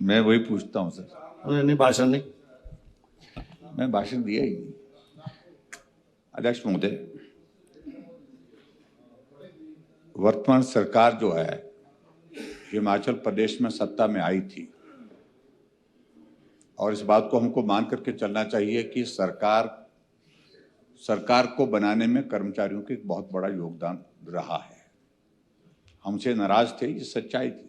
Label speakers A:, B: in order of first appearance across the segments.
A: मैं वही पूछता हूँ सर।
B: नहीं, भाषण नहीं।
A: मैं भाषण दिया ही नहीं। अध्यक्ष महोदय, वर्तमान सरकार जो है हिमाचल प्रदेश में सत्ता में आई थी और इस बात को हमको मान करके चलना चाहिए कि सरकार को बनाने में कर्मचारियों का एक बहुत बड़ा योगदान रहा है। हमसे नाराज थे, ये सच्चाई थी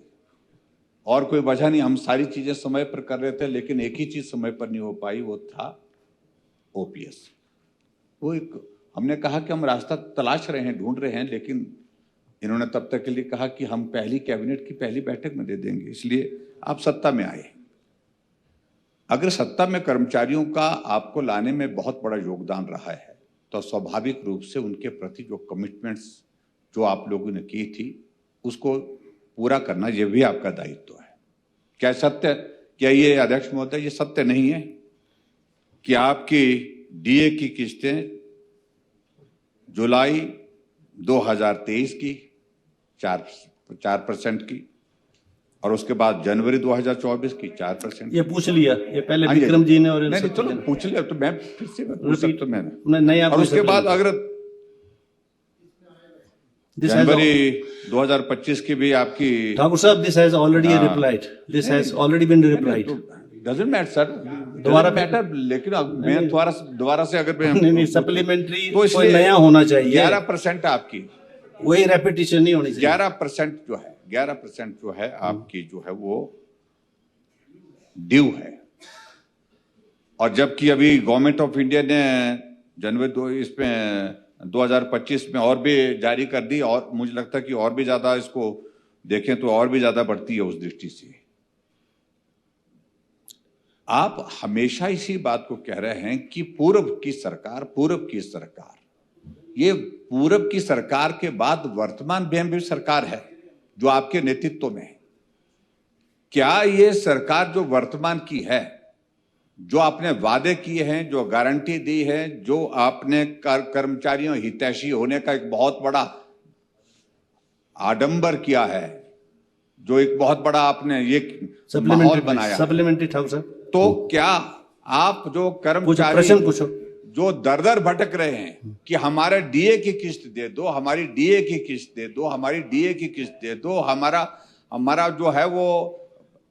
A: और कोई वजह नहीं। हम सारी चीजें समय पर कर रहे थे, लेकिन एक ही चीज समय पर नहीं हो पाई, वो था ओपीएस। वो एक हमने कहा कि हम रास्ता तलाश रहे हैं, ढूंढ रहे हैं, लेकिन इन्होंने तब तक के लिए कहा कि हम पहली कैबिनेट की पहली बैठक में दे देंगे, इसलिए आप सत्ता में आए। अगर सत्ता में कर्मचारियों का आपको लाने में बहुत बड़ा योगदान रहा है तो स्वाभाविक रूप से उनके प्रति जो कमिटमेंट्स जो आप लोगों ने की थी उसको पूरा करना ये भी आपका दायित्व है। क्या सत्य, क्या ये अध्यक्ष महोदय ये सत्य नहीं है कि आपकी डीए की किस्तें जुलाई 2023 की 4% की और उसके बाद जनवरी 2024 की 4%।
B: ये पूछ लिया, ये पहले विक्रम जी ने और
A: नहीं चलो पूछ लिया तो मैं फिर से पूछ सकता हूं मैंने।
B: नहीं,
A: और उसके बाद अगर जनवरी 2025 की भी आपकी
B: ठाकुर साहब, this has already replied, this has already been replied.
A: Doesn't matter sir, दोबारा मैटर, लेकिन मैं दोबारा से अगर
B: नहीं सप्लीमेंट्री तो कोई नया होना चाहिए।
A: 11% आपकी
B: वही रेपिटेशन नहीं होनी चाहिए।
A: 11% जो है आपकी जो है वो ड्यू है। और जबकि अभी गवर्नमेंट ऑफ इंडिया ने जनवरी इसमें 2025 में और भी जारी कर दी और मुझे लगता है कि और भी ज्यादा इसको देखें तो और भी ज्यादा बढ़ती है उस दृष्टि से। आप हमेशा इसी बात को कह रहे हैं कि पूर्व की सरकार, ये पूर्व की सरकार के बाद वर्तमान में भी सरकार है जो आपके नेतृत्व में है। क्या ये सरकार जो वर्तमान की है, जो आपने वादे किए हैं, जो गारंटी दी है, जो आपने कर्मचारियों हितैषी होने का एक बहुत बड़ा आडंबर किया है, जो एक बहुत बड़ा आपने ये माहौल बनाया
B: सप्लीमेंट्री ठाकुर साहब,
A: तो क्या आप जो कर्मचारी
B: प्रश्न पूछो
A: जो दर भटक रहे हैं कि हमारे डीए की किस्त दे दो, हमारी डीए की किस्त दे दो, हमारी डीए की किस्त दे दो, हमारा जो है वो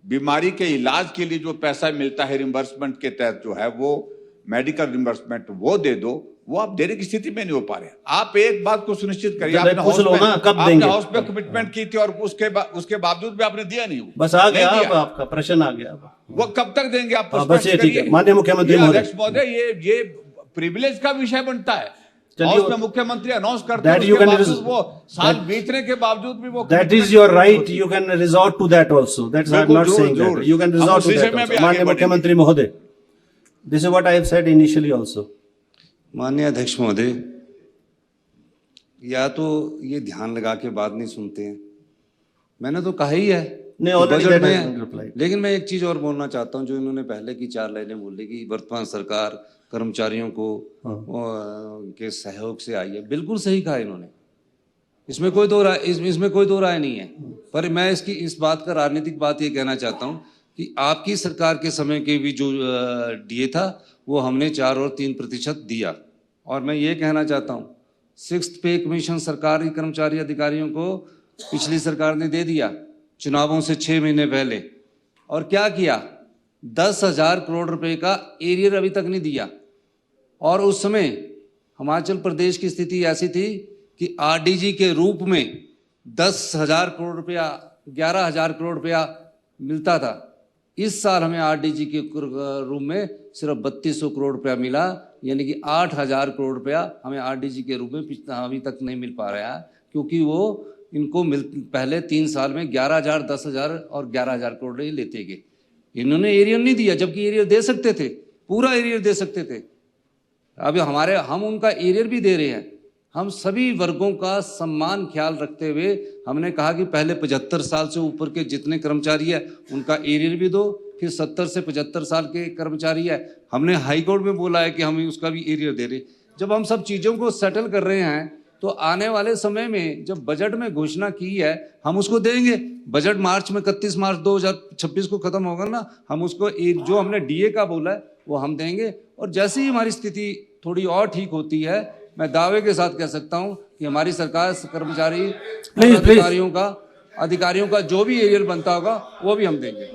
A: बीमारी के इलाज के लिए जो पैसा मिलता है रिम्बर्समेंट के तहत जो है वो मेडिकल रिम्बर्समेंट वो दे दो, वो आप देने की स्थिति में नहीं हो पा रहे। आप एक बात को सुनिश्चित करिए, आपने हाउस में कमिटमेंट की थी और उसके बावजूद भी आपने दिया नहीं।
B: बस आ गया आपका प्रश्न आ गया,
A: वो कब तक देंगे आप?
B: बस ये ठीक है। माननीय मुख्यमंत्री
A: महोदय, ये प्रिविलेज का विषय बनता है। हाउस में मुख्यमंत्री अनाउंस करते हैं, वो साल बीतने के बावजूद भी वो
B: that is your right, you can resort to that also, that's I am not saying that you can resort to that. माननीय मुख्यमंत्री महोदय, this is what I have said initially also.
C: माननीय अध्यक्ष महोदय, या तो ये ध्यान लगा के बात नहीं सुनते हैं, मैंने तो कहा ही है बजट में, लेकिन मैं एक चीज और बोलना चाहता हूं जो इन्होंने पहले की 4 लाइनें बोली कि वर्तमान सरकार कर्मचारियों को के सहयोग से आई है। बिल्कुल सही कहा इन्होंने, इसमें कोई दो राय नहीं है। पर मैं इस बात का राजनीतिक बात ये कहना चाहता हूं कि आपकी सरकार के समय के भी जो डीए था वो हमने 4 और 3% दिया। और मैं ये कहना चाहता हूँ 6th पे कमीशन सरकारी कर्मचारी अधिकारियों को पिछली सरकार ने दे दिया चुनावों से 6 महीने पहले। और क्या किया, 10,000 करोड़ रुपए का एरियर अभी तक नहीं दिया। और उस समय हिमाचल प्रदेश की स्थिति ऐसी थी कि आरडीजी के रूप में 10,000 करोड़ रुपया, 11,000 करोड़ रुपया मिलता था। इस साल हमें आरडीजी के रूप में सिर्फ 3200 करोड़ रुपया मिला, यानी कि 8,000 करोड़ रुपया हमें आरडीजी के रूप में अभी तक नहीं मिल पा रहा है, क्योंकि वो इनको पहले 3 साल में 11,000, 10,000 और 11,000 करोड़ लेते गए। इन्होंने एरियर नहीं दिया, जबकि एरियर दे सकते थे, पूरा एरियर दे सकते थे। अभी हम उनका एरियर भी दे रहे हैं। हम सभी वर्गों का सम्मान ख्याल रखते हुए हमने कहा कि पहले 75 साल से ऊपर के जितने कर्मचारी है उनका एरियर भी दो, फिर 70 से 75 साल के कर्मचारी है हमने हाई कोर्ट में बोला है कि हम उसका भी एरियर दे रहे। जब हम सब चीज़ों को सेटल कर रहे हैं तो आने वाले समय में जब बजट में घोषणा की है हम उसको देंगे। बजट मार्च में 31 मार्च 2026 को खत्म होगा ना, हम उसको जो हमने डीए का बोला है वो हम देंगे। और जैसे ही हमारी स्थिति थोड़ी और ठीक होती है, मैं दावे के साथ कह सकता हूं कि हमारी सरकार कर्मचारी अधिकारियों का जो भी एरियर बनता होगा वो भी हम देंगे।